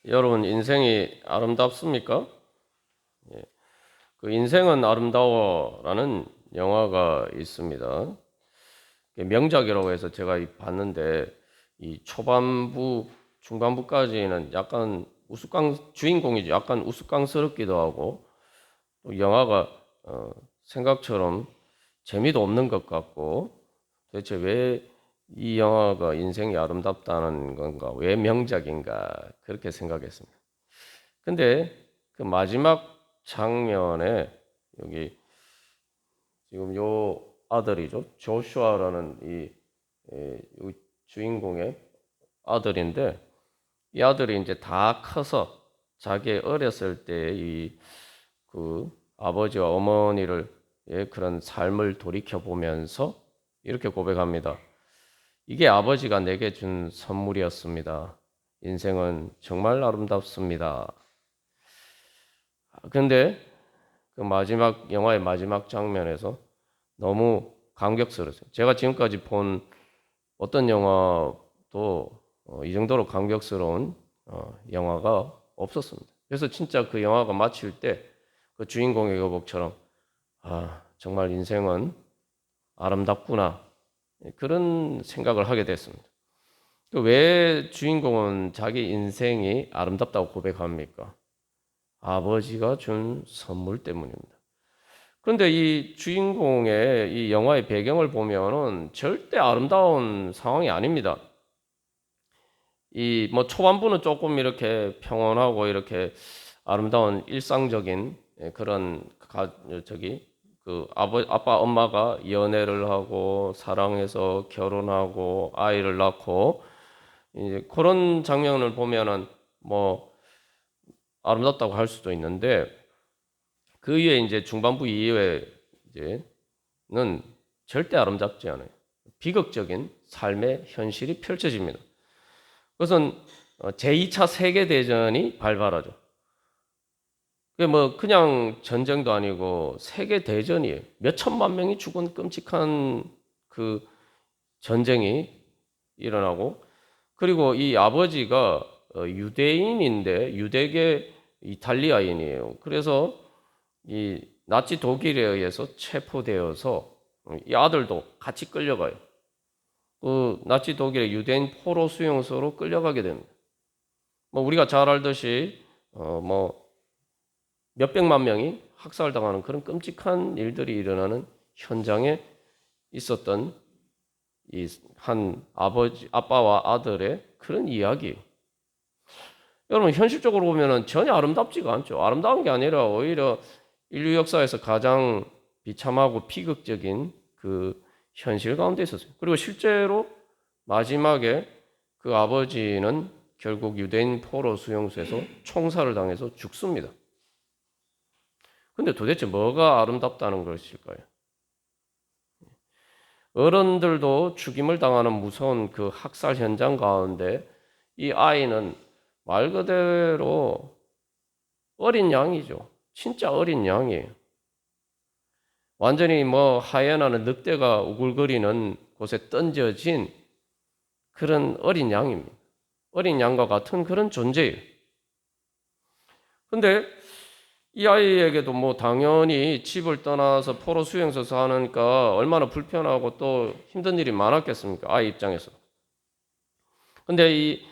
여러분, 인생이 아름답습니까? 예. 그 인생은 아름다워라는 영화가 있습니다. 명작이라고 해서 제가 봤는데 이 초반부, 중반부까지는 약간 주인공이 약간 우스꽝스럽기도 하고 또 영화가 생각처럼 재미도 없는 것 같고 도대체 왜 이 영화가 인생이 아름답다는 건가? 왜 명작인가? 그렇게 생각했습니다. 근데 그 마지막 장면에 여기 지금 요 아들이죠. 조슈아라는 이 주인공의 아들인데 이 아들이 이제 다 커서 자기 어렸을 때 이 그 아버지와 어머니를 그런 삶을 돌이켜 보면서 이렇게 고백합니다. 이게 아버지가 내게 준 선물이었습니다. 인생은 정말 아름답습니다. 그런데 그 마지막 영화의 마지막 장면에서 너무 감격스러웠어요. 제가 지금까지 본 어떤 영화도 이 정도로 감격스러운 영화가 없었습니다. 그래서 진짜 그 영화가 마칠 때 그 주인공의 여복처럼 정말 인생은 아름답구나 그런 생각을 하게 됐습니다. 왜 주인공은 자기 인생이 아름답다고 고백합니까? 아버지가 준 선물 때문입니다. 그런데 이 주인공의 이 영화의 배경을 보면은 절대 아름다운 상황이 아닙니다. 이 뭐 초반부는 조금 이렇게 평온하고 이렇게 아름다운 일상적인 그런 그 아빠 엄마가 연애를 하고 사랑해서 결혼하고 아이를 낳고 이제 그런 장면을 보면은 뭐 아름답다고 할 수도 있는데 그 이후에 이제 중반부 이후에 이제는 절대 아름답지 않아요. 비극적인 삶의 현실이 펼쳐집니다. 그것은 제2차 세계대전이 발발하죠. 그게 뭐 그냥 전쟁도 아니고 세계대전이에요. 몇 천만 명이 죽은 끔찍한 그 전쟁이 일어나고 그리고 이 아버지가 유대인인데 유대계 이탈리아인이에요. 그래서 이 나치 독일에 의해서 체포되어서 이 아들도 같이 끌려가요. 그 나치 독일의 유대인 포로 수용소로 끌려가게 됩니다. 뭐 우리가 잘 알듯이 뭐 몇백만 명이 학살당하는 그런 끔찍한 일들이 일어나는 현장에 있었던 이 한 아빠와 아들의 그런 이야기. 여러분 현실적으로 보면은 전혀 아름답지가 않죠. 아름다운 게 아니라 오히려 인류 역사에서 가장 비참하고 비극적인 그 현실 가운데 있었어요. 그리고 실제로 마지막에 그 아버지는 결국 유대인 포로 수용소에서 총살을 당해서 죽습니다. 근데 도대체 뭐가 아름답다는 것일까요? 어른들도 죽임을 당하는 무서운 그 학살 현장 가운데 이 아이는 말 그대로 어린 양이죠. 진짜 어린 양이에요. 완전히 뭐 하이에나는 늑대가 우글거리는 곳에 던져진 그런 어린 양입니다. 어린 양과 같은 그런 존재예요. 근데 이 아이에게도 뭐 당연히 집을 떠나서 포로 수용소 사니까 얼마나 불편하고 또 힘든 일이 많았겠습니까? 아이 입장에서. 근데 이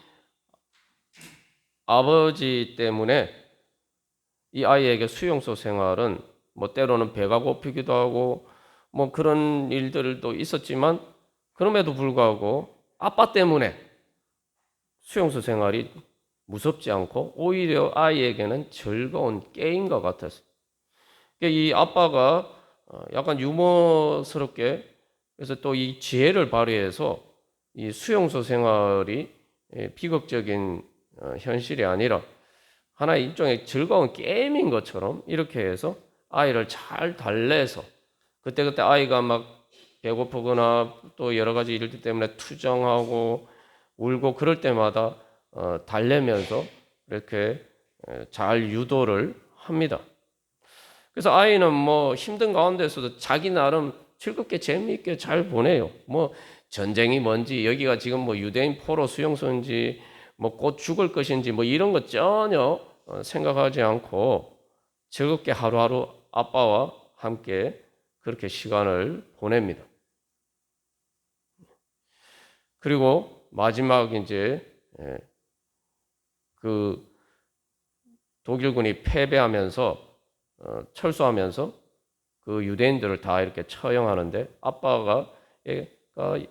아버지 때문에 이 아이에게 수용소 생활은 뭐 때로는 배가 고프기도 하고 뭐 그런 일들도 있었지만 그럼에도 불구하고 아빠 때문에 수용소 생활이 무섭지 않고 오히려 아이에게는 즐거운 게임과 같았어요. 이 아빠가 약간 유머스럽게 그래서 또 이 지혜를 발휘해서 이 수용소 생활이 비극적인 현실이 아니라 하나의 일종의 즐거운 게임인 것처럼 이렇게 해서 아이를 잘 달래서 그때그때 아이가 막 배고프거나 또 여러 가지 일들 때문에 투정하고 울고 그럴 때마다 달래면서 이렇게 잘 유도를 합니다. 그래서 아이는 뭐 힘든 가운데서도 자기 나름 즐겁게 재미있게 잘 보내요. 뭐 전쟁이 뭔지 여기가 지금 뭐 유대인 포로 수용소인지 뭐 곧 죽을 것인지 뭐 이런 것 전혀 생각하지 않고 즐겁게 하루하루 아빠와 함께 그렇게 시간을 보냅니다. 그리고 마지막 이제 그 독일군이 패배하면서 철수하면서 그 유대인들을 다 이렇게 처형하는데 아빠가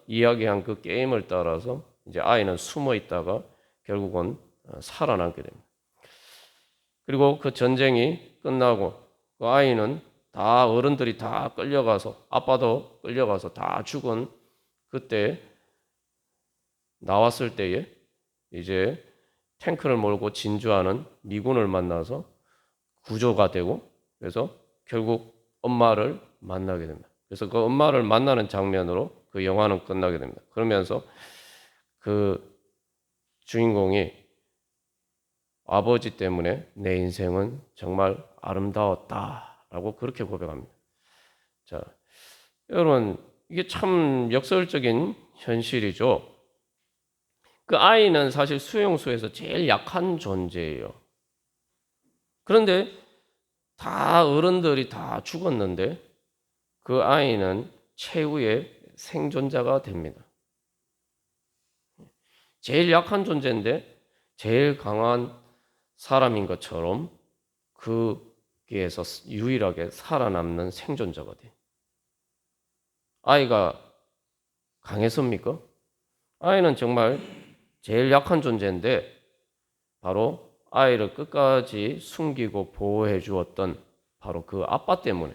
이야기한 그 게임을 따라서 이제 아이는 숨어 있다가 결국은 살아남게 됩니다. 그리고 그 전쟁이 끝나고 그 아이는 다 어른들이 다 끌려가서 아빠도 끌려가서 다 죽은 그때 나왔을 때에 이제 탱크를 몰고 진주하는 미군을 만나서 구조가 되고 그래서 결국 엄마를 만나게 됩니다. 그래서 그 엄마를 만나는 장면으로 그 영화는 끝나게 됩니다. 그러면서 그 주인공이 아버지 때문에 내 인생은 정말 아름다웠다라고 그렇게 고백합니다. 자, 여러분 이게 참 역설적인 현실이죠. 그 아이는 사실 수용소에서 제일 약한 존재예요. 그런데 다 어른들이 다 죽었는데 그 아이는 최후의 생존자가 됩니다. 제일 약한 존재인데 제일 강한 사람인 것처럼 거기에서 유일하게 살아남는 생존자가 돼. 아이가 강했습니까? 아이는 정말 제일 약한 존재인데 바로 아이를 끝까지 숨기고 보호해 주었던 바로 그 아빠 때문에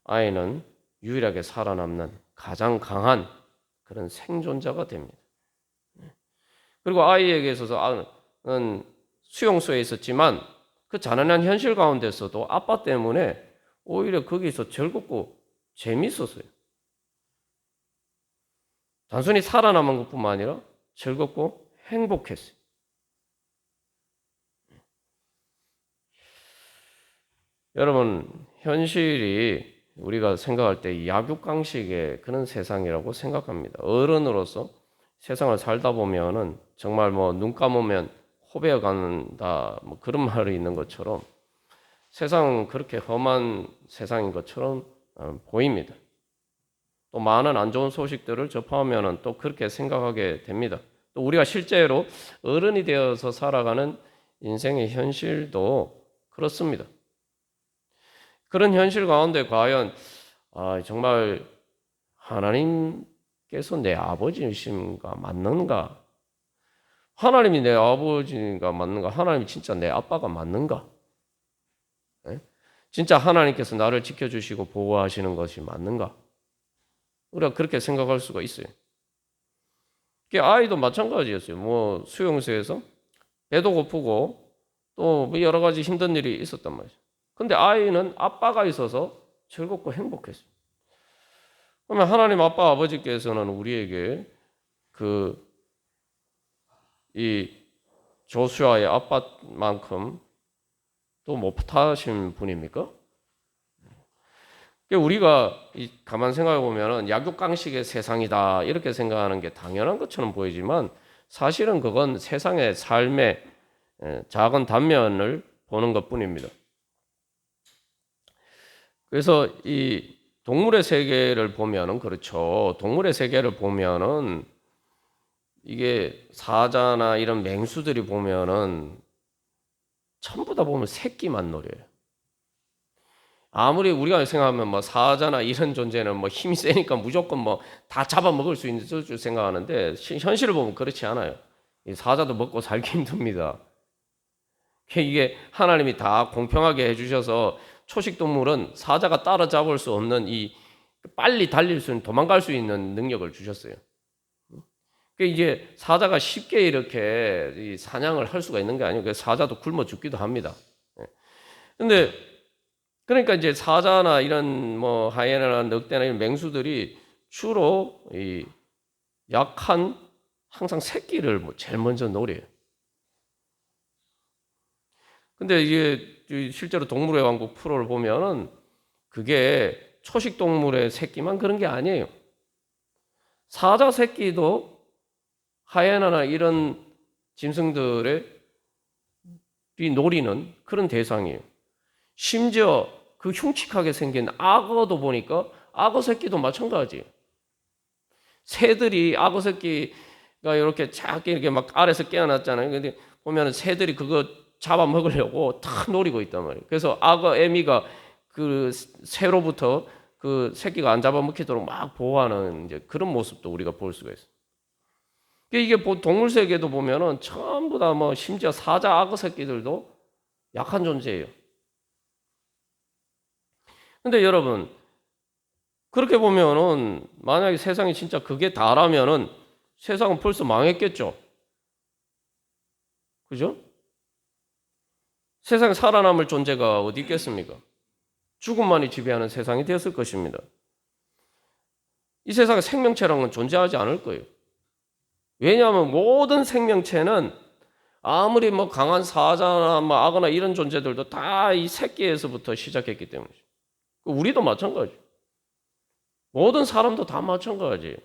아이는 유일하게 살아남는 가장 강한 그런 생존자가 됩니다. 그리고 아이에게 있어서 아이는 수용소에 있었지만 그 잔인한 현실 가운데서도 아빠 때문에 오히려 거기서 즐겁고 재밌었어요. 단순히 살아남은 것뿐만 아니라 즐겁고 행복했어요. 여러분, 현실이 우리가 생각할 때 약육강식의 그런 세상이라고 생각합니다. 어른으로서 세상을 살다 보면은 정말 뭐 눈 감으면 호배어 간다 뭐 그런 말이 있는 것처럼 세상은 그렇게 험한 세상인 것처럼 보입니다. 또 많은 안 좋은 소식들을 접하면은 또 그렇게 생각하게 됩니다. 또 우리가 실제로 어른이 되어서 살아가는 인생의 현실도 그렇습니다. 그런 현실 가운데 과연 정말 하나님께서 내 아버지이신가 맞는가? 하나님이 내 아버지가 맞는가? 하나님이 진짜 내 아빠가 맞는가? 네? 진짜 하나님께서 나를 지켜주시고 보호하시는 것이 맞는가? 우리가 그렇게 생각할 수가 있어요. 아이도 마찬가지였어요. 뭐 수용소에서 배도 고프고 또 여러 가지 힘든 일이 있었단 말이죠. 근데 아이는 아빠가 있어서 즐겁고 행복했어요. 그러면 하나님 아빠 아버지께서는 우리에게 이 조슈아의 아빠만큼 또 못하신 분입니까? 우리가 가만 생각해 보면은 약육강식의 세상이다 이렇게 생각하는 게 당연한 것처럼 보이지만 사실은 그건 세상의 삶의 작은 단면을 보는 것뿐입니다. 그래서 이 동물의 세계를 보면은 그렇죠. 동물의 세계를 보면은 이게 사자나 이런 맹수들이 보면은 전부 다 보면 새끼만 노려요. 아무리 우리가 생각하면 뭐 사자나 이런 존재는 뭐 힘이 세니까 무조건 뭐 다 잡아먹을 수 있는 줄 생각하는데 현실을 보면 그렇지 않아요. 사자도 먹고 살기 힘듭니다. 이게 하나님이 다 공평하게 해주셔서 초식 동물은 사자가 따라잡을 수 없는 이 빨리 달릴 수 있는 도망갈 수 있는 능력을 주셨어요. 이게 사자가 쉽게 이렇게 사냥을 할 수가 있는 게 아니고 사자도 굶어 죽기도 합니다. 근데 그러니까 이제 사자나 이런 뭐 하이에나나 늑대나 이런 맹수들이 주로 이 약한 항상 새끼를 제일 먼저 노려요. 근데 이게 실제로 동물의 왕국 프로를 보면은 그게 초식 동물의 새끼만 그런 게 아니에요. 사자 새끼도 하이에나나 이런 짐승들의 노리는 그런 대상이에요. 심지어 그 흉측하게 생긴 악어도 보니까 악어 새끼도 마찬가지예요. 새들이 악어 새끼가 이렇게 작게 이렇게 막 알에서 깨어났잖아요. 근데 보면은 새들이 그거 잡아먹으려고 탁 노리고 있단 말이에요. 그래서 악어 애미가 그 새로부터 그 새끼가 안 잡아먹히도록 막 보호하는 이제 그런 모습도 우리가 볼 수가 있어요. 이게 동물 세계도 보면은 전부 다 뭐 심지어 사자 악어 새끼들도 약한 존재예요. 근데 여러분, 그렇게 보면은 만약에 세상이 진짜 그게 다라면은 세상은 벌써 망했겠죠. 그죠? 세상에 살아남을 존재가 어디 있겠습니까? 죽음만이 지배하는 세상이 되었을 것입니다. 이 세상에 생명체라는 건 존재하지 않을 거예요. 왜냐하면 모든 생명체는 아무리 뭐 강한 사자나 뭐 악어나 이런 존재들도 다 이 새끼에서부터 시작했기 때문이죠. 우리도 마찬가지. 모든 사람도 다 마찬가지예요.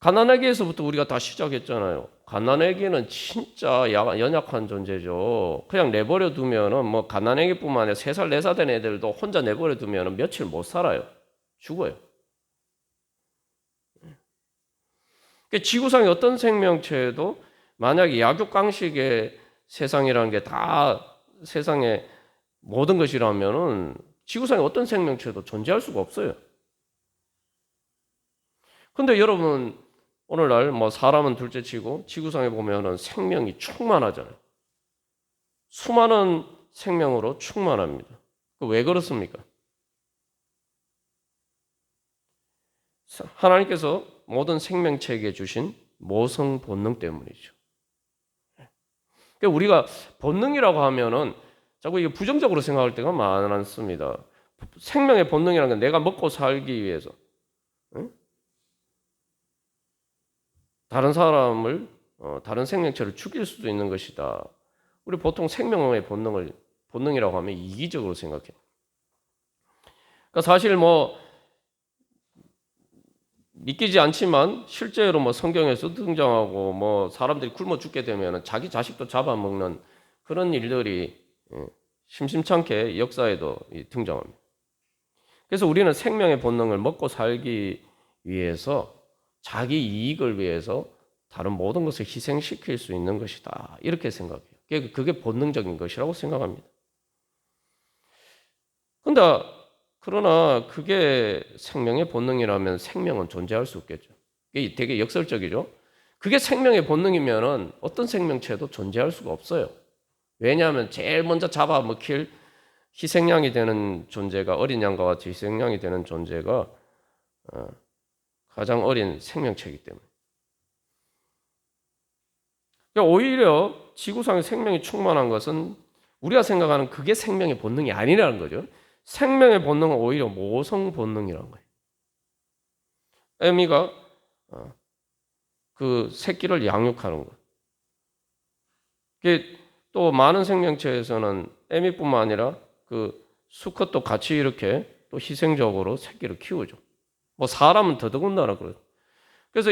갓난아기에서부터 우리가 다 시작했잖아요. 갓난아기는 진짜 연약한 존재죠. 그냥 내버려 두면은 뭐 갓난아기뿐만 아니라 3살, 4살 된 애들도 혼자 내버려 두면은 며칠 못 살아요. 죽어요. 지구상의 어떤 생명체도 만약에 약육강식의 세상이라는 게 다 세상의 모든 것이라면은 지구상의 어떤 생명체도 존재할 수가 없어요. 근데 여러분, 오늘날 뭐 사람은 둘째치고 지구상에 보면은 생명이 충만하잖아요. 수많은 생명으로 충만합니다. 왜 그렇습니까? 하나님께서 모든 생명체에게 주신 모성 본능 때문이죠. 그러니까 우리가 본능이라고 하면은 자꾸 이게 부정적으로 생각할 때가 많습니다. 생명의 본능이라는 건 내가 먹고 살기 위해서, 응? 다른 사람을, 다른 생명체를 죽일 수도 있는 것이다. 우리 보통 생명의 본능이라고 하면 이기적으로 생각해요. 그러니까 사실 뭐 믿기지 않지만 실제로 뭐 성경에서 등장하고 뭐 사람들이 굶어 죽게 되면 자기 자식도 잡아먹는 그런 일들이 심심찮게 역사에도 등장합니다. 그래서 우리는 생명의 본능을 먹고 살기 위해서 자기 이익을 위해서 다른 모든 것을 희생시킬 수 있는 것이다. 이렇게 생각해요. 그게 본능적인 것이라고 생각합니다. 그러나 그게 생명의 본능이라면 생명은 존재할 수 없겠죠. 이게 되게 역설적이죠. 그게 생명의 본능이면 어떤 생명체도 존재할 수가 없어요. 왜냐하면 제일 먼저 잡아먹힐 희생양이 되는 존재가 어린 양과 같이 희생양이 되는 존재가 가장 어린 생명체이기 때문에. 그러니까 오히려 지구상의 생명이 충만한 것은 우리가 생각하는 그게 생명의 본능이 아니라는 거죠. 생명의 본능은 오히려 모성 본능이라는 거예요. 애미가 그 새끼를 양육하는 것. 또 많은 생명체에서는 애미뿐만 아니라 그 수컷도 같이 이렇게 또 희생적으로 새끼를 키우죠. 뭐 사람은 더더군다나 그래요. 그래서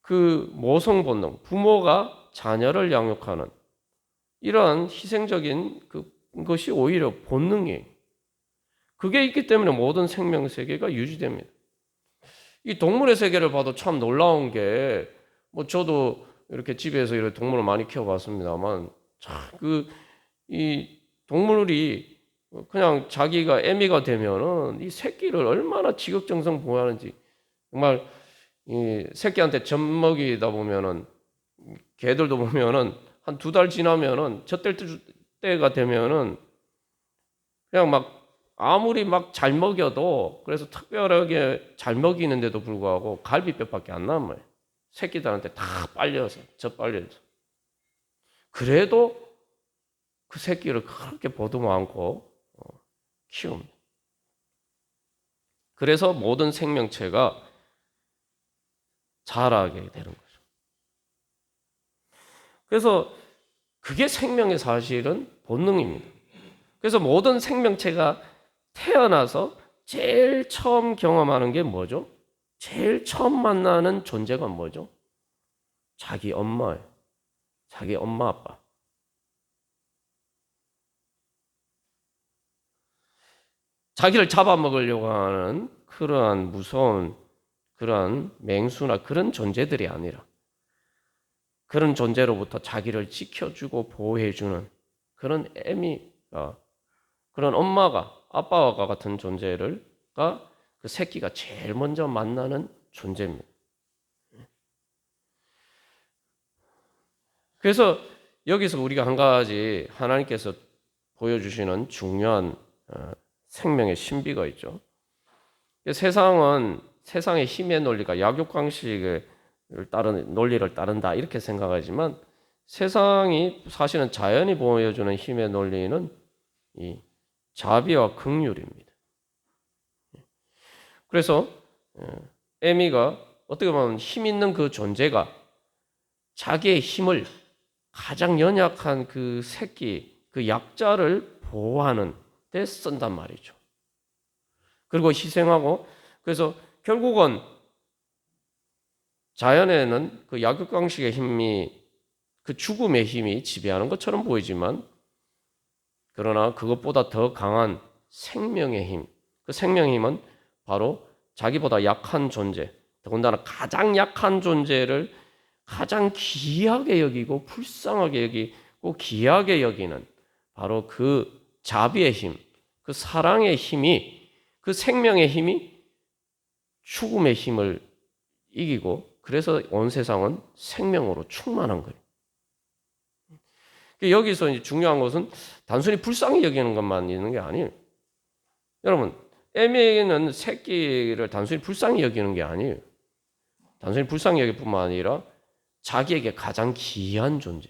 그 모성 본능, 부모가 자녀를 양육하는 이러한 희생적인 그것이 오히려 본능이에요. 그게 있기 때문에 모든 생명 세계가 유지됩니다. 이 동물의 세계를 봐도 참 놀라운 게, 뭐 저도 이렇게 집에서 이렇게 동물을 많이 키워봤습니다만, 이 동물이 그냥 자기가 애미가 되면은 이 새끼를 얼마나 지극정성 보호하는지, 정말 이 새끼한테 젖 먹이다 보면은 개들도 보면은 한 2달 지나면은 젖될 때가 되면은 그냥 막 아무리 막 잘 먹여도, 그래서 특별하게 잘 먹이는데도 불구하고 갈비뼈밖에 안 남아요. 새끼들한테 다 빨려서, 젖 빨려서. 그래도 그 새끼를 그렇게 보듬어 안고 키웁니다. 그래서 모든 생명체가 자라게 되는 거죠. 그래서 그게 생명의 사실은 본능입니다. 그래서 모든 생명체가 태어나서 제일 처음 경험하는 게 뭐죠? 제일 처음 만나는 존재가 뭐죠? 자기 엄마예요. 자기 엄마 아빠. 자기를 잡아먹으려고 하는 그러한 무서운 그러한 맹수나 그런 존재들이 아니라 그런 존재로부터 자기를 지켜주고 보호해주는 그런 애미가, 그런 엄마가, 아빠와 같은 존재가 그 새끼가 제일 먼저 만나는 존재입니다. 그래서 여기서 우리가 한 가지 하나님께서 보여주시는 중요한 생명의 신비가 있죠. 세상은 세상의 힘의 논리가 약육강식을 따르는 논리를 따른다 이렇게 생각하지만 세상이 사실은 자연이 보여주는 힘의 논리는 이 자비와 긍휼입니다. 그래서 에미가 어떻게 보면 힘 있는 그 존재가 자기의 힘을 가장 연약한 그 새끼, 그 약자를 보호하는 데 쓴단 말이죠. 그리고 희생하고, 그래서 결국은 자연에는 그 약육강식의 힘이, 그 죽음의 힘이 지배하는 것처럼 보이지만, 그러나 그것보다 더 강한 생명의 힘, 그 생명의 힘은 바로 자기보다 약한 존재, 더군다나 가장 약한 존재를 가장 귀하게 여기고 불쌍하게 여기고 귀하게 여기는 바로 그 자비의 힘, 그 사랑의 힘이, 그 생명의 힘이 죽음의 힘을 이기고, 그래서 온 세상은 생명으로 충만한 거예요. 여기서 이제 중요한 것은 단순히 불쌍히 여기는 것만 있는 게 아니에요. 여러분, 에미는 새끼를 단순히 불쌍히 여기는 게 아니에요. 단순히 불쌍히 여길 뿐만 아니라 자기에게 가장 귀한 존재,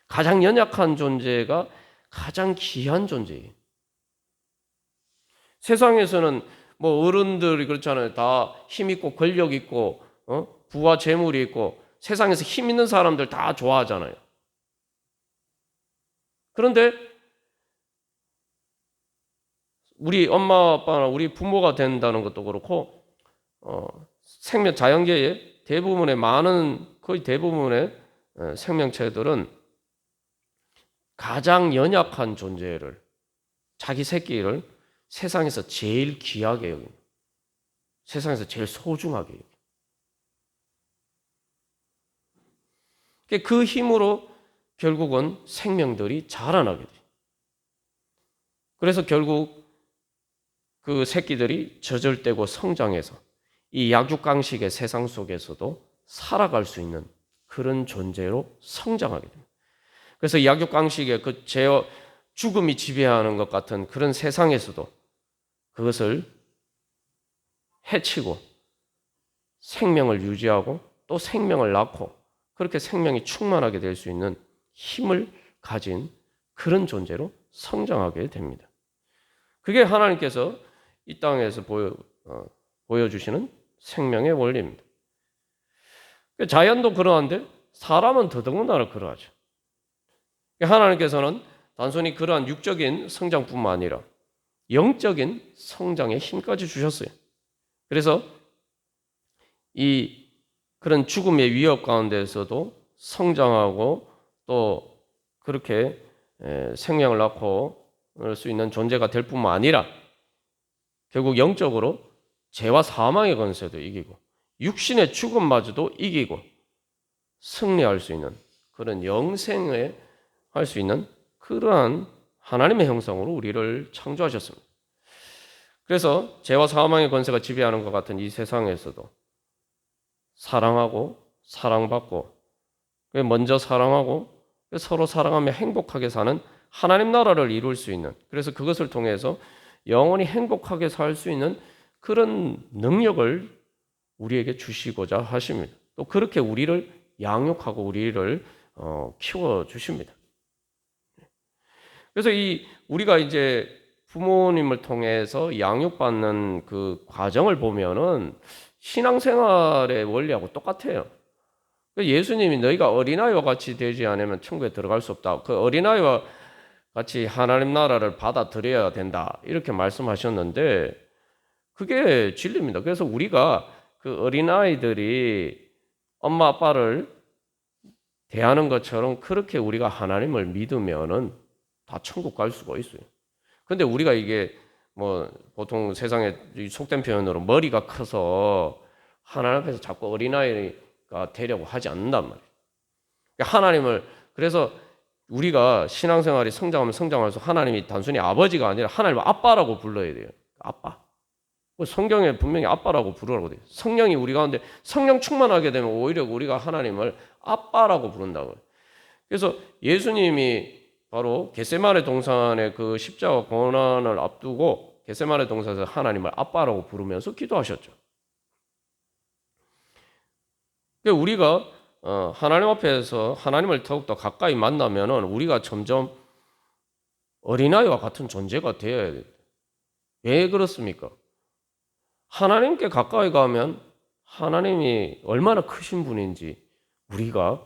가장 연약한 존재가 가장 귀한 존재예요. 세상에서는 뭐 어른들이 그렇잖아요. 다 힘 있고 권력 있고 부와 재물이 있고 세상에서 힘 있는 사람들 다 좋아하잖아요. 그런데 우리 엄마 아빠나 우리 부모가 된다는 것도 그렇고 생명 자연계의 대부분의 거의 대부분의 생명체들은 가장 연약한 존재를, 자기 새끼를 세상에서 제일 귀하게 여깁니다. 세상에서 제일 소중하게 여깁니다. 그 힘으로 결국은 생명들이 자라나게 돼요. 그래서 결국 그 새끼들이 저절되고 성장해서 이 약육강식의 세상 속에서도 살아갈 수 있는 그런 존재로 성장하게 됩니다. 그래서 이 약육강식의 그 죽음이 지배하는 것 같은 그런 세상에서도 그것을 해치고 생명을 유지하고 또 생명을 낳고 그렇게 생명이 충만하게 될 수 있는 힘을 가진 그런 존재로 성장하게 됩니다. 그게 하나님께서 이 땅에서 보여주시는 생명의 원리입니다. 자연도 그러한데 사람은 더더군다나 그러하죠. 하나님께서는 단순히 그러한 육적인 성장뿐만 아니라 영적인 성장의 힘까지 주셨어요. 그래서 이 그런 죽음의 위협 가운데에서도 성장하고 또 그렇게 생명을 낳고 할 수 있는 존재가 될 뿐만 아니라 결국 영적으로 죄와 사망의 권세도 이기고 육신의 죽음마저도 이기고 승리할 수 있는 그런 영생을 할 수 있는 그러한 하나님의 형상으로 우리를 창조하셨습니다. 그래서 죄와 사망의 권세가 지배하는 것 같은 이 세상에서도 사랑하고 사랑받고 먼저 사랑하고 서로 사랑하며 행복하게 사는 하나님 나라를 이룰 수 있는, 그래서 그것을 통해서 영원히 행복하게 살 수 있는 그런 능력을 우리에게 주시고자 하십니다. 또 그렇게 우리를 양육하고 우리를 키워 주십니다. 그래서 우리가 이제 부모님을 통해서 양육받는 그 과정을 보면은 신앙생활의 원리하고 똑같아요. 예수님이 너희가 어린아이와 같이 되지 않으면 천국에 들어갈 수 없다. 그 어린아이와 같이 하나님 나라를 받아들여야 된다. 이렇게 말씀하셨는데 그게 진리입니다. 그래서 우리가 그 어린아이들이 엄마 아빠를 대하는 것처럼 그렇게 우리가 하나님을 믿으면은 다 천국 갈 수가 있어요. 근데 우리가 이게 뭐 보통 세상에 속된 표현으로 머리가 커서 하나님 앞에서 자꾸 어린아이가 되려고 하지 않는단 말이에요. 그러니까 하나님을 그래서 우리가 신앙생활이 성장할수록 하나님이 단순히 아버지가 아니라 하나님을 아빠라고 불러야 돼요. 아빠. 성경에 분명히 아빠라고 부르라고 돼요. 성령이 우리 가운데 성령 충만하게 되면 오히려 우리가 하나님을 아빠라고 부른다고요. 그래서 예수님이 바로 겟세마네 동산의 그 십자가 고난을 앞두고 겟세마네 동산에서 하나님을 아빠라고 부르면서 기도하셨죠. 그러니까 우리가 하나님 앞에서 하나님을 더욱더 가까이 만나면은 우리가 점점 어린아이와 같은 존재가 되어야 돼요. 왜 그렇습니까? 하나님께 가까이 가면 하나님이 얼마나 크신 분인지 우리가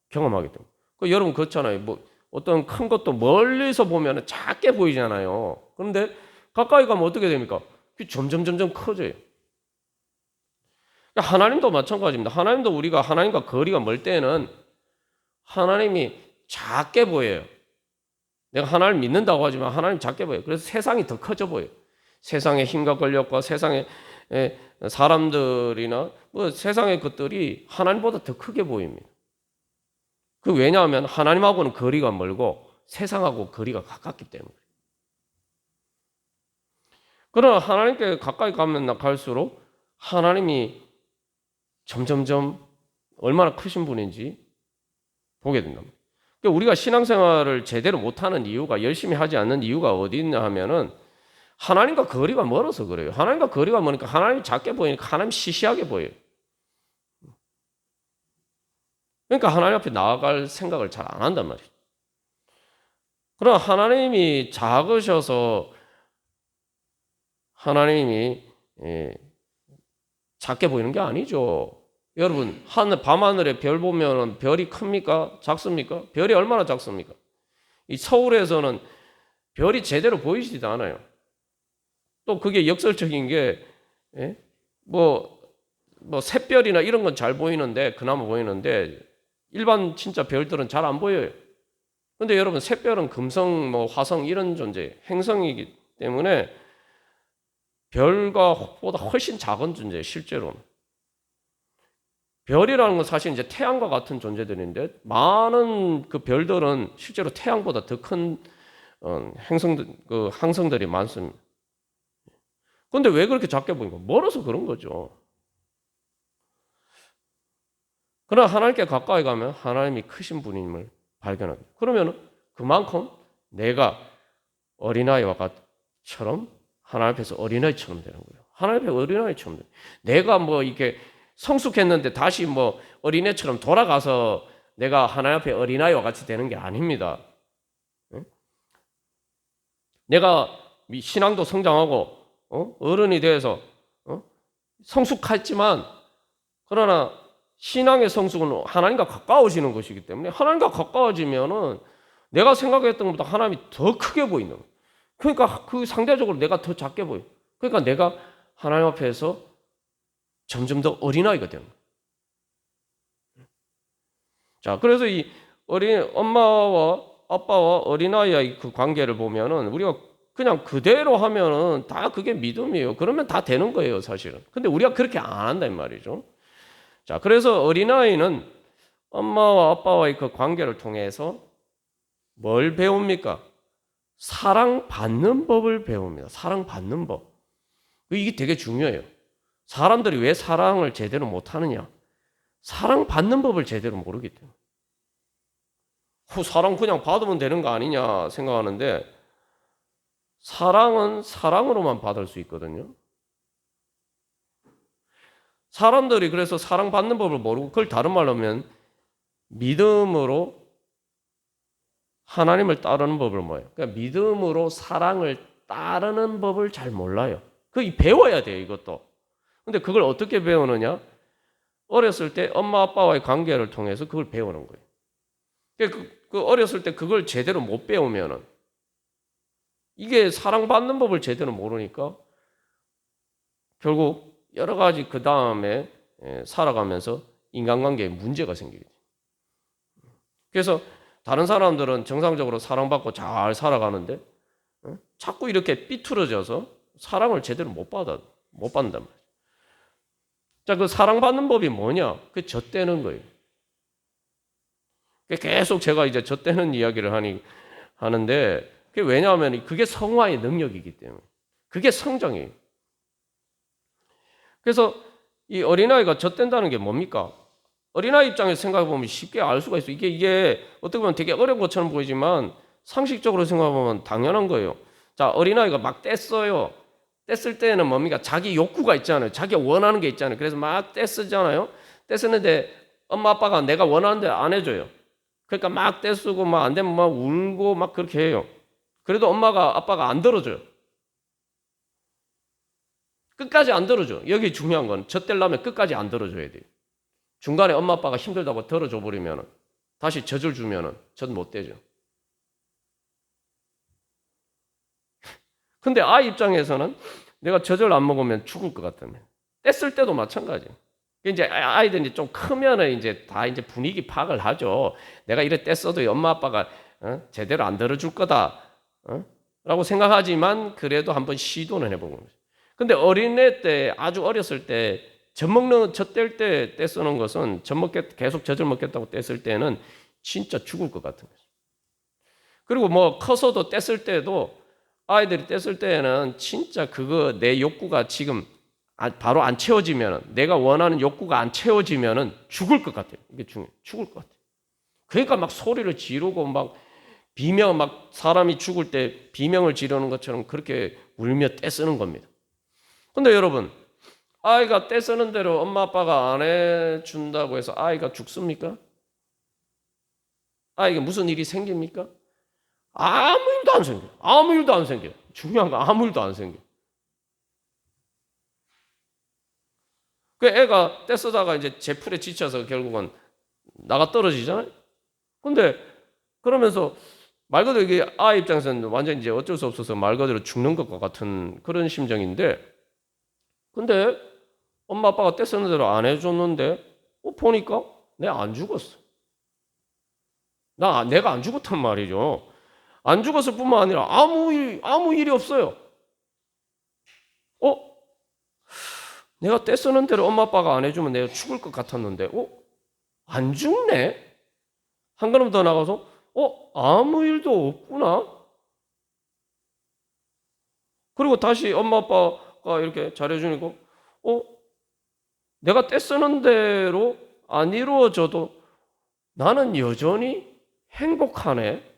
경험하게 됩니다. 여러분 그렇잖아요. 뭐 어떤 큰 것도 멀리서 보면 작게 보이잖아요. 그런데 가까이 가면 어떻게 됩니까? 점점 커져요. 하나님도 마찬가지입니다. 하나님도 우리가 하나님과 거리가 멀 때는 하나님이 작게 보여요. 내가 하나님을 믿는다고 하지만 하나님 작게 보여요. 그래서 세상이 더 커져 보여요. 세상의 힘과 권력과 세상의 사람들이나 뭐 세상의 것들이 하나님보다 더 크게 보입니다. 왜냐하면 하나님하고는 거리가 멀고 세상하고 거리가 가깝기 때문에. 그러나 하나님께 가까이 가면 갈수록 하나님이 점점점 얼마나 크신 분인지 보게 된다. 그러니까 우리가 신앙생활을 제대로 못하는 이유가 열심히 하지 않는 이유가 어디 있냐 하면은 하나님과 거리가 멀어서 그래요. 하나님과 거리가 멀으니까 하나님이 작게 보이니까 하나님이 시시하게 보여요. 그러니까 하나님 앞에 나아갈 생각을 잘 안 한단 말이에요. 그러나 하나님이 작으셔서 하나님이 작게 보이는 게 아니죠. 여러분 밤하늘에 별 보면 별이 큽니까? 작습니까? 별이 얼마나 작습니까? 이 서울에서는 별이 제대로 보이지도 않아요. 또 그게 역설적인 게 샛별이나 이런 건 잘 보이는데 그나마 보이는데 일반 진짜 별들은 잘 안 보여요. 근데 여러분 샛별은 금성, 화성 이런 존재, 행성이기 때문에 별보다 훨씬 작은 존재예요. 실제로는. 별이라는 건 사실 이제 태양과 같은 존재들인데 많은 그 별들은 실제로 태양보다 더 큰 항성들이 많습니다. 그런데 왜 그렇게 작게 보인가? 멀어서 그런 거죠. 그러나 하나님께 가까이 가면 하나님이 크신 분임을 발견하게. 그러면 그만큼 내가 어린아이와처럼 하나님 앞에서 어린아이처럼 되는 거예요. 하나님 앞에 어린아이처럼 돼요. 내가 이렇게 성숙했는데 다시 어린애처럼 돌아가서 내가 하나님 앞에 어린아이와 같이 되는 게 아닙니다. 내가 신앙도 성장하고 어른이 돼서 성숙했지만 그러나 신앙의 성숙은 하나님과 가까워지는 것이기 때문에 하나님과 가까워지면은 내가 생각했던 것보다 하나님이 더 크게 보이는 거예요. 그러니까 그 상대적으로 내가 더 작게 보여. 그러니까 내가 하나님 앞에서 점점 더 어린아이가 되는 거예요. 자, 그래서 이 엄마와 아빠와 어린아이의 그 관계를 보면은 우리가 그냥 그대로 하면은 다 그게 믿음이에요. 그러면 다 되는 거예요, 사실은. 근데 우리가 그렇게 안 한단 말이죠. 자, 그래서 어린아이는 엄마와 아빠와의 그 관계를 통해서 뭘 배웁니까? 사랑받는 법을 배웁니다. 사랑받는 법. 이게 되게 중요해요. 사람들이 왜 사랑을 제대로 못하느냐? 사랑받는 법을 제대로 모르기 때문에. 사랑 그냥 받으면 되는 거 아니냐 생각하는데 사랑은 사랑으로만 받을 수 있거든요. 사람들이 그래서 사랑받는 법을 모르고 그걸 다른 말로 하면 믿음으로 하나님을 따르는 법을 뭐예요? 그러니까 믿음으로 사랑을 따르는 법을 잘 몰라요. 그거 배워야 돼요, 이것도. 근데 그걸 어떻게 배우느냐? 어렸을 때 엄마 아빠와의 관계를 통해서 그걸 배우는 거예요. 그 어렸을 때 그걸 제대로 못 배우면은 이게 사랑받는 법을 제대로 모르니까 결국 여러 가지 그 다음에 살아가면서 인간관계에 문제가 생기게 돼요. 그래서 다른 사람들은 정상적으로 사랑받고 잘 살아가는데 자꾸 이렇게 삐뚤어져서 사랑을 제대로 못 받는단 말이에요. 자, 그 사랑받는 법이 뭐냐? 그 젖대는 거예요. 계속 제가 이제 젖대는 이야기를 하는데 그게 왜냐하면 그게 성화의 능력이기 때문에 그게 성장이에요. 그래서 이 어린아이가 젖댄다는 게 뭡니까? 어린아이 입장에서 생각해보면 쉽게 알 수가 있어요. 이게 어떻게 보면 되게 어려운 것처럼 보이지만 상식적으로 생각해보면 당연한 거예요. 자, 어린아이가 막 뗐어요. 뗐을 때는 뭡니까? 자기 욕구가 있잖아요. 자기가 원하는 게 있잖아요. 그래서 막 뗐잖아요. 뗐었는데 엄마 아빠가 내가 원하는 대로 안 해줘요. 그러니까 막 떼쓰고 막 안 되면 막 울고 막 그렇게 해요. 그래도 아빠가 안 들어줘요. 끝까지 안 들어줘. 여기 중요한 건 젖대려면 끝까지 안 들어줘야 돼요. 중간에 엄마 아빠가 힘들다고 들어줘 버리면 다시 젖을 주면은 젖 못 대죠. 근데 아이 입장에서는 내가 젖을 안 먹으면 죽을 것 같으면 뗐을 때도 마찬가지예요. 이제 아이들이 좀 크면은 이제 다 이제 분위기 파악을 하죠. 내가 이래 뗐어도 엄마 아빠가 제대로 안 들어줄 거다. 라고 생각하지만 그래도 한번 시도는 해보는 거죠. 근데 어린애 때 아주 어렸을 때 젖뗄 때 떼쓰는 것은 계속 젖을 먹겠다고 뗐을 때는 진짜 죽을 것 같은 거죠. 그리고 뭐 커서도 뗐을 때도 아이들이 뗐을 때는 진짜 그거 내 욕구가 지금 바로 안 채워지면은 내가 원하는 욕구가 안 채워지면은 죽을 것 같아요. 이게 중요해. 죽을 것 같아요. 그러니까 막 소리를 지르고 막 비명 막 사람이 죽을 때 비명을 지르는 것처럼 그렇게 울며 떼쓰는 겁니다. 근데 여러분 아이가 떼쓰는 대로 엄마 아빠가 안 해준다고 해서 아이가 죽습니까? 아이가 무슨 일이 생깁니까? 아무 일도 안 생겨요. 아무 일도 안 생겨요. 중요한 거 아무 일도 안 생겨요. 그 애가 떼쓰다가 이제 제풀에 지쳐서 결국은 나가 떨어지잖아요. 근데 그러면서 말 그대로 이게 아이 입장에서는 완전 이제 어쩔 수 없어서 말 그대로 죽는 것과 같은 그런 심정인데, 근데 엄마 아빠가 떼쓰는 대로 안 해줬는데, 보니까 내가 안 죽었어. 내가 안 죽었단 말이죠. 안 죽었을 뿐만 아니라 아무 일이 없어요. 내가 떼쓰는 대로 엄마 아빠가 안 해주면 내가 죽을 것 같았는데, 안 죽네? 한 걸음 더 나가서, 아무 일도 없구나? 그리고 다시 엄마 아빠가 이렇게 잘해주니까, 내가 떼쓰는 대로 안 이루어져도 나는 여전히 행복하네.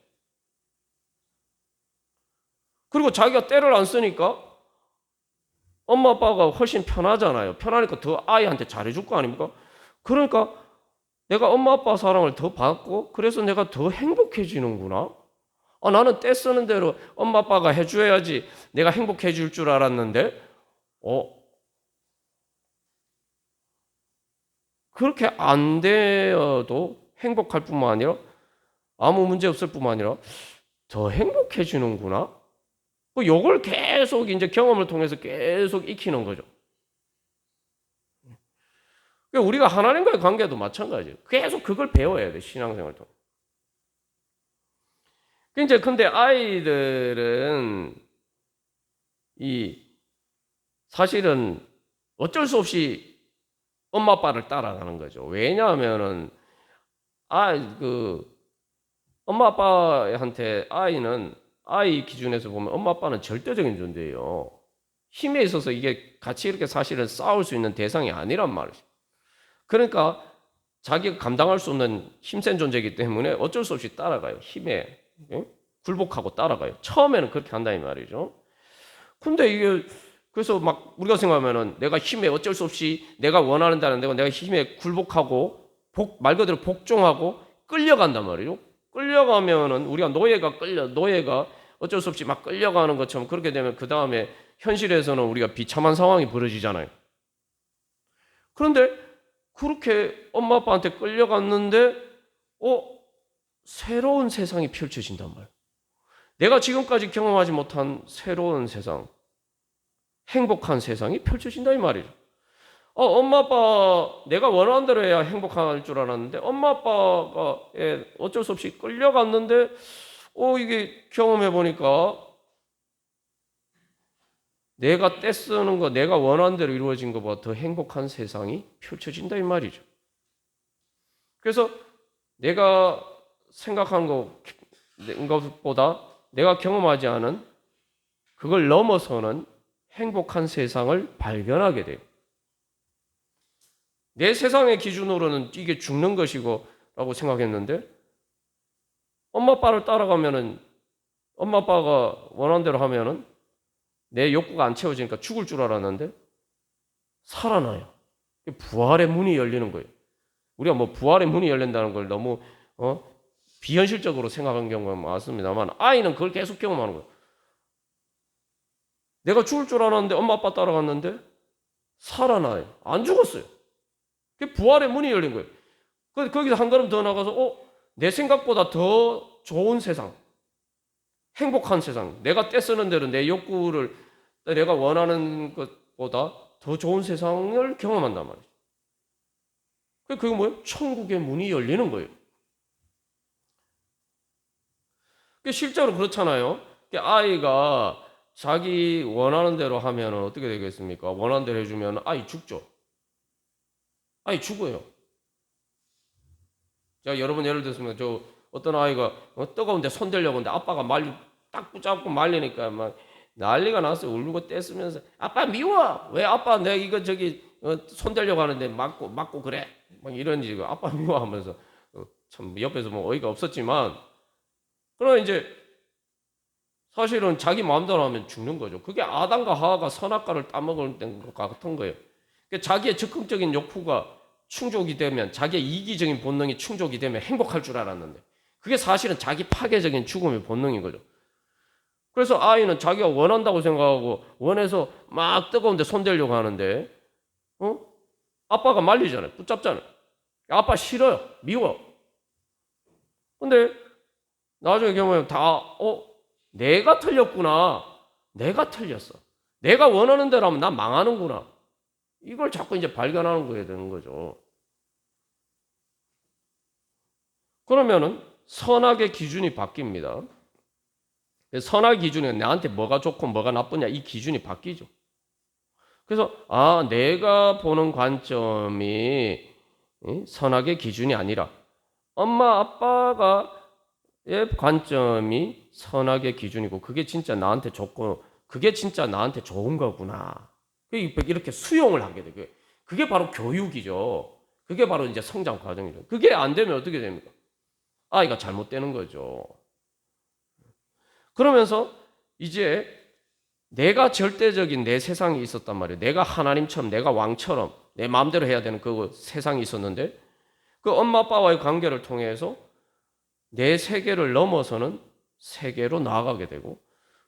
그리고 자기가 때를 안 쓰니까 엄마 아빠가 훨씬 편하잖아요. 편하니까 더 아이한테 잘해줄 거 아닙니까? 그러니까 내가 엄마 아빠 사랑을 더 받고 그래서 내가 더 행복해지는구나. 나는 떼쓰는 대로 엄마 아빠가 해줘야지 내가 행복해질 줄 알았는데 그렇게 안 되어도 행복할 뿐만 아니라 아무 문제 없을 뿐만 아니라 더 행복해지는구나. 요걸 계속 이제 경험을 통해서 계속 익히는 거죠. 우리가 하나님과의 관계도 마찬가지예요. 계속 그걸 배워야 돼, 신앙생활 통해. 이제 근데 아이들은 사실은 어쩔 수 없이 엄마 아빠를 따라가는 거죠. 왜냐하면은 엄마 아빠한테 아이 기준에서 보면 엄마 아빠는 절대적인 존재예요. 힘에 있어서 이게 같이 이렇게 사실은 싸울 수 있는 대상이 아니란 말이죠. 그러니까 자기가 감당할 수 없는 힘센 존재이기 때문에 어쩔 수 없이 따라가요. 힘에 굴복하고 따라가요. 처음에는 그렇게 한다 이 말이죠. 근데 이게 그래서 막 우리가 생각하면은 내가 힘에 어쩔 수 없이 내가 원하는 대로 내가 힘에 굴복하고 말 그대로 복종하고 끌려간단 말이죠. 끌려가면은 우리가 노예가 어쩔 수 없이 막 끌려가는 것처럼 그렇게 되면 그 다음에 현실에서는 우리가 비참한 상황이 벌어지잖아요. 그런데 그렇게 엄마 아빠한테 끌려갔는데 새로운 세상이 펼쳐진단 말이에요. 내가 지금까지 경험하지 못한 새로운 세상. 행복한 세상이 펼쳐진다 이 말이죠. 엄마 아빠 내가 원하는 대로 해야 행복할 줄 알았는데 엄마 아빠가 어쩔 수 없이 끌려갔는데 이게 경험해 보니까 내가 떼쓰는 거 내가 원하는 대로 이루어진 것보다 더 행복한 세상이 펼쳐진다 이 말이죠. 그래서 내가 생각한 것보다 내가 경험하지 않은 그걸 넘어서는 행복한 세상을 발견하게 돼요. 내 세상의 기준으로는 이게 죽는 것이고 라고 생각했는데 엄마 아빠를 따라가면은 엄마 아빠가 원하는 대로 하면은 내 욕구가 안 채워지니까 죽을 줄 알았는데 살아나요. 부활의 문이 열리는 거예요. 우리가 뭐 부활의 문이 열린다는 걸 너무 비현실적으로 생각한 경우가 많습니다만 아이는 그걸 계속 경험하는 거예요. 내가 죽을 줄 알았는데 엄마 아빠 따라갔는데 살아나요. 안 죽었어요. 그게 부활의 문이 열린 거예요. 거기서 한 걸음 더 나가서 내 생각보다 더 좋은 세상, 행복한 세상, 내가 떼쓰는 대로 내 욕구를 내가 원하는 것보다 더 좋은 세상을 경험한단 말이에요. 그게 뭐예요? 천국의 문이 열리는 거예요. 실제로 그렇잖아요. 아이가 자기 원하는 대로 하면 어떻게 되겠습니까? 원하는 대로 해주면 아이 죽죠. 아이 죽어요. 자, 여러분 예를 들면 어떤 아이가 뜨거운데 손대려고 하는데 아빠가 딱 붙잡고 말리니까 막 난리가 났어요. 울고 떼쓰면서 아빠 미워. 왜 아빠 내가 이거 손대려고 하는데 맞고 그래. 막 이런 식으로 아빠 미워하면서 참 옆에서 뭐 어이가 없었지만 그러나 이제 사실은 자기 마음대로 하면 죽는 거죠. 그게 아담과 하와가 선악과를 따먹을 것 같은 거예요. 그러니까 자기의 적극적인 욕구가 충족이 되면 자기의 이기적인 본능이 충족이 되면 행복할 줄 알았는데 그게 사실은 자기 파괴적인 죽음의 본능인 거죠. 그래서 아이는 자기가 원한다고 생각하고 원해서 막 뜨거운데 손대려고 하는데 아빠가 말리잖아요. 붙잡잖아요. 아빠 싫어요. 미워. 근데 나중에 경험하면 내가 틀렸구나. 내가 틀렸어. 내가 원하는 대로 하면 난 망하는구나. 이걸 자꾸 이제 발견하는 거야 되는 거죠. 그러면은 선악의 기준이 바뀝니다. 선악 기준은 나한테 뭐가 좋고 뭐가 나쁘냐 이 기준이 바뀌죠. 그래서 내가 보는 관점이 선악의 기준이 아니라 엄마 아빠가 의 관점이 선악의 기준이고 그게 진짜 나한테 좋고 그게 진짜 나한테 좋은 거구나. 이렇게 수용을 하게 돼요. 그게 바로 교육이죠. 그게 바로 이제 성장 과정이죠. 그게 안 되면 어떻게 됩니까? 아이가 잘못되는 거죠. 그러면서 이제 내가 절대적인 내 세상이 있었단 말이에요. 내가 하나님처럼 내가 왕처럼 내 마음대로 해야 되는 그 세상이 있었는데 그 엄마 아빠와의 관계를 통해서 내 세계를 넘어서는 세계로 나아가게 되고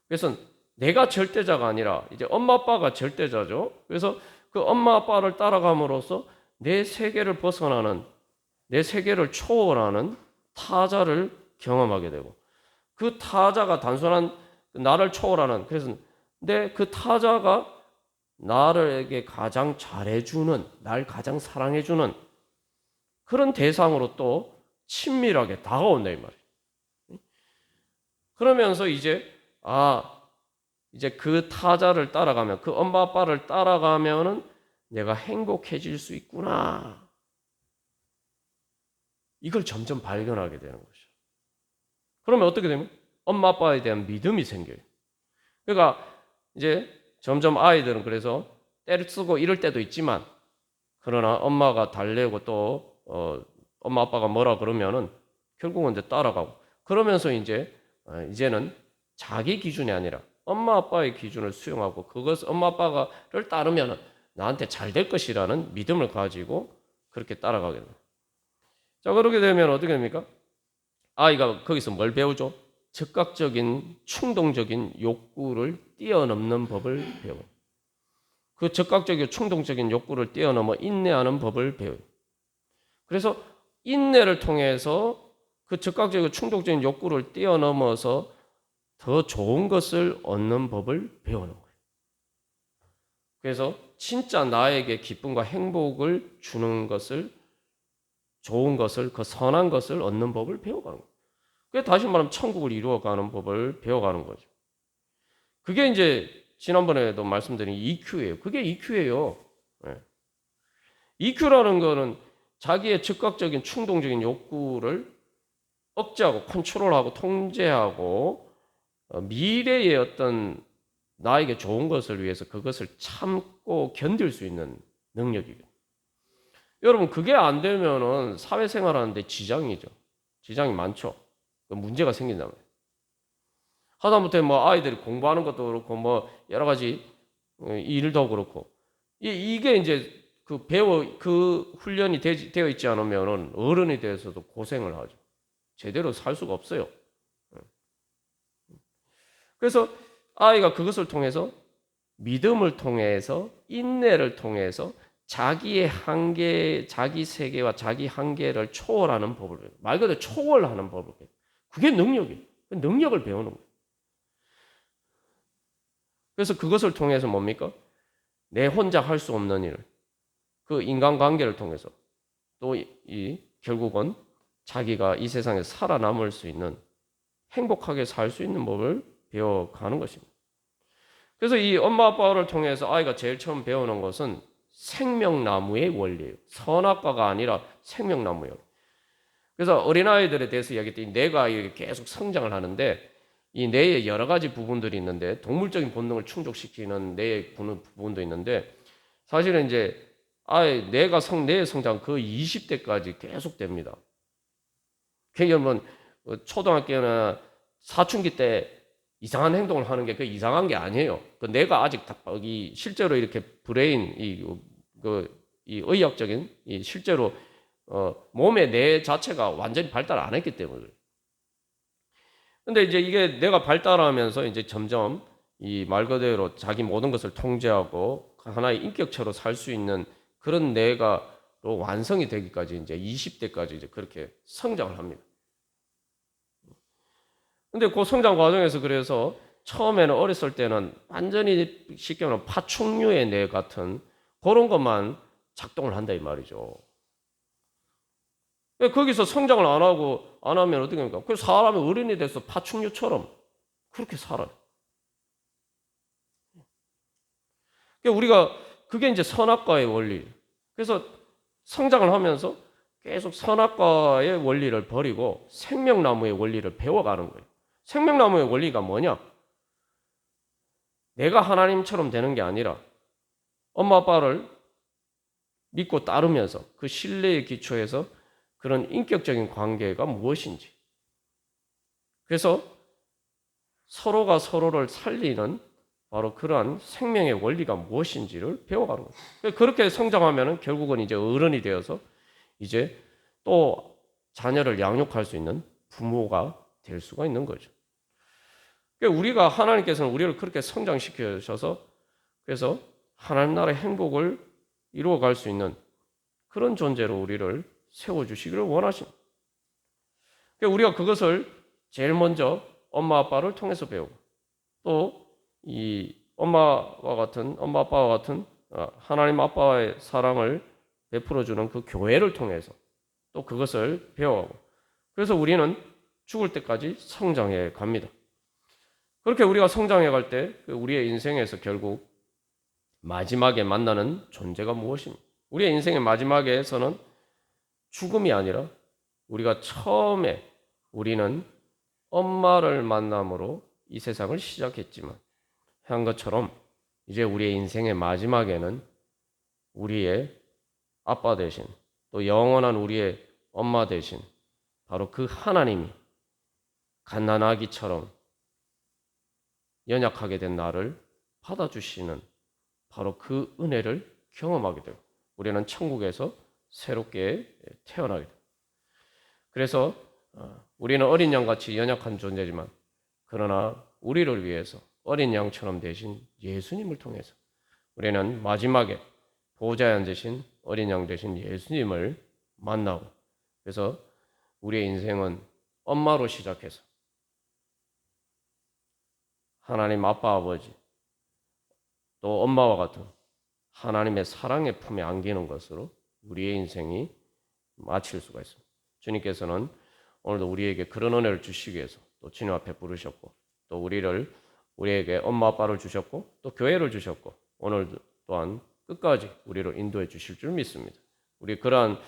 그래서 내가 절대자가 아니라 이제 엄마 아빠가 절대자죠. 그래서 그 엄마 아빠를 따라감으로써 내 세계를 벗어나는 내 세계를 초월하는 타자를 경험하게 되고 그 타자가 단순한 나를 초월하는 그래서 그 타자가 나에게 가장 잘해주는 날 가장 사랑해주는 그런 대상으로 또 친밀하게 다가온다 이 말이에요. 그러면서 이제 그 타자를 따라가면 그 엄마 아빠를 따라가면은 내가 행복해질 수 있구나. 이걸 점점 발견하게 되는 거죠. 그러면 어떻게 되면 엄마 아빠에 대한 믿음이 생겨요. 그러니까 이제 점점 아이들은 그래서 때를 쓰고 이럴 때도 있지만 그러나 엄마가 달래고 또 엄마 아빠가 뭐라 그러면은 결국은 이제 따라가고 그러면서 이제는 자기 기준이 아니라 엄마 아빠의 기준을 수용하고 그것 엄마 아빠를 따르면은 나한테 잘 될 것이라는 믿음을 가지고 그렇게 따라가게 됩니다. 자, 그렇게 되면 어떻게 됩니까? 아이가 거기서 뭘 배우죠? 즉각적인 충동적인 욕구를 뛰어넘는 법을 배워요. 그 즉각적이고 충동적인 욕구를 뛰어넘어 인내하는 법을 배워요. 그래서 인내를 통해서 그 즉각적이고 충동적인 욕구를 뛰어넘어서 더 좋은 것을 얻는 법을 배우는 거예요. 그래서 진짜 나에게 기쁨과 행복을 주는 것을, 좋은 것을, 그 선한 것을 얻는 법을 배워가는 거예요. 그게 다시 말하면 천국을 이루어가는 법을 배워가는 거죠. 그게 이제 지난번에도 말씀드린 EQ예요. 그게 EQ예요. EQ라는 거는 자기의 즉각적인 충동적인 욕구를 억제하고 컨트롤하고 통제하고 미래의 어떤 나에게 좋은 것을 위해서 그것을 참고 견딜 수 있는 능력이거든요. 여러분, 그게 안 되면은 사회생활하는데 지장이죠. 지장이 많죠. 문제가 생긴다면. 하다못해 뭐 아이들이 공부하는 것도 그렇고 뭐 여러 가지 일도 그렇고 이게 이제 그 훈련이 되어 있지 않으면은 어른이 돼서도 고생을 하죠. 제대로 살 수가 없어요. 그래서 아이가 그것을 통해서 믿음을 통해서 인내를 통해서 자기의 한계, 자기 세계와 자기 한계를 초월하는 법을 배워요. 말 그대로 초월하는 법을 배워요. 그게 능력이에요. 능력을 배우는 거예요. 그래서 그것을 통해서 뭡니까? 내 혼자 할 수 없는 일을 그 인간관계를 통해서 또 결국은 자기가 이 세상에 살아남을 수 있는 행복하게 살 수 있는 법을 배워가는 것입니다. 그래서 이 엄마 아빠를 통해서 아이가 제일 처음 배우는 것은 생명나무의 원리예요. 선악과가 아니라 생명나무예요. 그래서 어린아이들에 대해서 이야기했더니 뇌가 이렇게 계속 성장을 하는데 이 뇌에 여러 가지 부분들이 있는데 동물적인 본능을 충족시키는 뇌의 부분도 있는데 사실은 이제 뇌의 성장 그 20대까지 계속 됩니다. 그러면 초등학교나 사춘기 때 이상한 행동을 하는 게 그 이상한 게 아니에요. 그 뇌가 아직 실제로 이렇게 브레인 이 의학적인 실제로 몸의 뇌 자체가 완전히 발달 안 했기 때문에. 근데 이제 이게 뇌가 발달하면서 이제 점점 이 말 그대로 자기 모든 것을 통제하고 하나의 인격체로 살 수 있는 그런 뇌가 완성이 되기까지 이제 20대까지 이제 그렇게 성장을 합니다. 근데 그 성장 과정에서 그래서 처음에는 어렸을 때는 완전히 쉽게 말하면 파충류의 뇌 같은 그런 것만 작동을 한다 이 말이죠. 거기서 성장을 안 하면 어떻게 합니까? 그 사람이 어른이 돼서 파충류처럼 그렇게 살아요. 우리가 그게 이제 선악과의 원리. 그래서 성장을 하면서 계속 선악과의 원리를 버리고 생명나무의 원리를 배워가는 거예요. 생명나무의 원리가 뭐냐? 내가 하나님처럼 되는 게 아니라 엄마 아빠를 믿고 따르면서 그 신뢰의 기초에서 그런 인격적인 관계가 무엇인지, 그래서 서로가 서로를 살리는 바로 그러한 생명의 원리가 무엇인지를 배워가는 거예요. 그렇게 성장하면 결국은 이제 어른이 되어서 이제 또 자녀를 양육할 수 있는 부모가 될 수가 있는 거죠. 우리가 하나님께서는 우리를 그렇게 성장시켜 주셔서 그래서 하나님 나라의 행복을 이루어갈 수 있는 그런 존재로 우리를 세워주시기를 원하십니다. 우리가 그것을 제일 먼저 엄마 아빠를 통해서 배우고 또 이 엄마 아빠와 같은 하나님 아빠의 사랑을 베풀어주는 그 교회를 통해서 또 그것을 배워가고 그래서 우리는 죽을 때까지 성장해 갑니다. 그렇게 우리가 성장해 갈 때 우리의 인생에서 결국 마지막에 만나는 존재가 무엇입니까? 우리의 인생의 마지막에서는 죽음이 아니라 우리가 처음에 우리는 엄마를 만남으로 이 세상을 시작했지만 한 것처럼 이제 우리의 인생의 마지막에는 우리의 아빠 대신 또 영원한 우리의 엄마 대신 바로 그 하나님이 갓난아기처럼 연약하게 된 나를 받아주시는 바로 그 은혜를 경험하게 되고 우리는 천국에서 새롭게 태어나게 됩니다. 그래서 우리는 어린 양같이 연약한 존재지만 그러나 우리를 위해서 어린 양처럼 되신 예수님을 통해서 우리는 마지막에 보좌에 앉으신 어린 양 되신 예수님을 만나고 그래서 우리의 인생은 엄마로 시작해서 하나님 아빠 아버지 또 엄마와 같은 하나님의 사랑의 품에 안기는 것으로 우리의 인생이 마칠 수가 있습니다. 주님께서는 오늘도 우리에게 그런 은혜를 주시기 위해서 또 주님 앞에 부르셨고, 또 우리에게 엄마 아빠를 주셨고, 또 교회를 주셨고, 오늘 또한 끝까지 우리를 인도해 주실 줄 믿습니다. 우리 그러한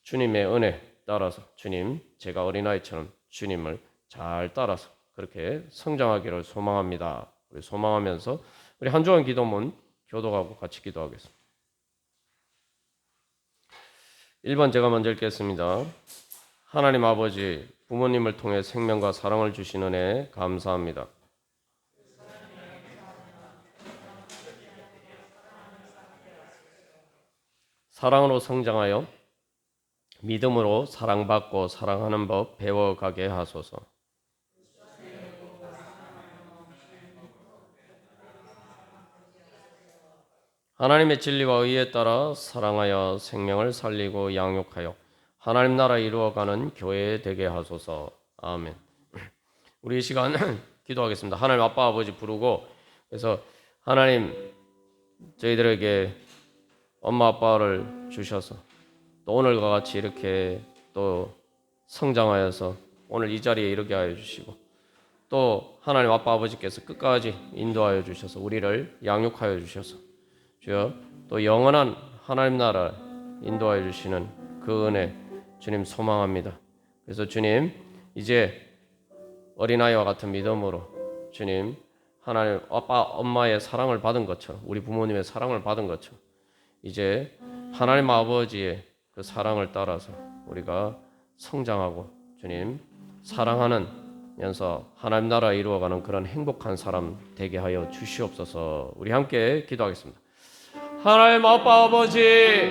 주님의 은혜 따라서 주님, 제가 어린아이처럼 주님을 잘 따라서 그렇게 성장하기를 소망합니다. 우리 소망하면서 우리 한 주간 기도문 교독하고 같이 기도하겠습니다. 1번 제가 먼저 읽겠습니다. 하나님 아버지, 부모님을 통해 생명과 사랑을 주시는 은혜 감사합니다. 사랑으로 성장하여 믿음으로 사랑받고 사랑하는 법 배워가게 하소서. 하나님의 진리와 의에 따라 사랑하여 생명을 살리고 양육하여 하나님 나라 이루어가는 교회 되게 하소서. 아멘. 우리 이 시간 기도하겠습니다. 하나님 아빠 아버지 부르고, 그래서 하나님 저희들에게 엄마 아빠를 주셔서 또 오늘과 같이 이렇게 또 성장하여서 오늘 이 자리에 이르게 하여 주시고, 또 하나님 아빠 아버지께서 끝까지 인도하여 주셔서 우리를 양육하여 주셔서 주여 또 영원한 하나님 나라 인도하여 주시는 그 은혜 주님 소망합니다. 그래서 주님 이제 어린아이와 같은 믿음으로 주님 하나님 아빠 엄마의 사랑을 받은 것처럼, 우리 부모님의 사랑을 받은 것처럼 이제 하나님 아버지의 그 사랑을 따라서 우리가 성장하고 주님 사랑하면서 하나님 나라 이루어가는 그런 행복한 사람 되게 하여 주시옵소서. 우리 함께 기도하겠습니다. 하나님 아빠 아버지,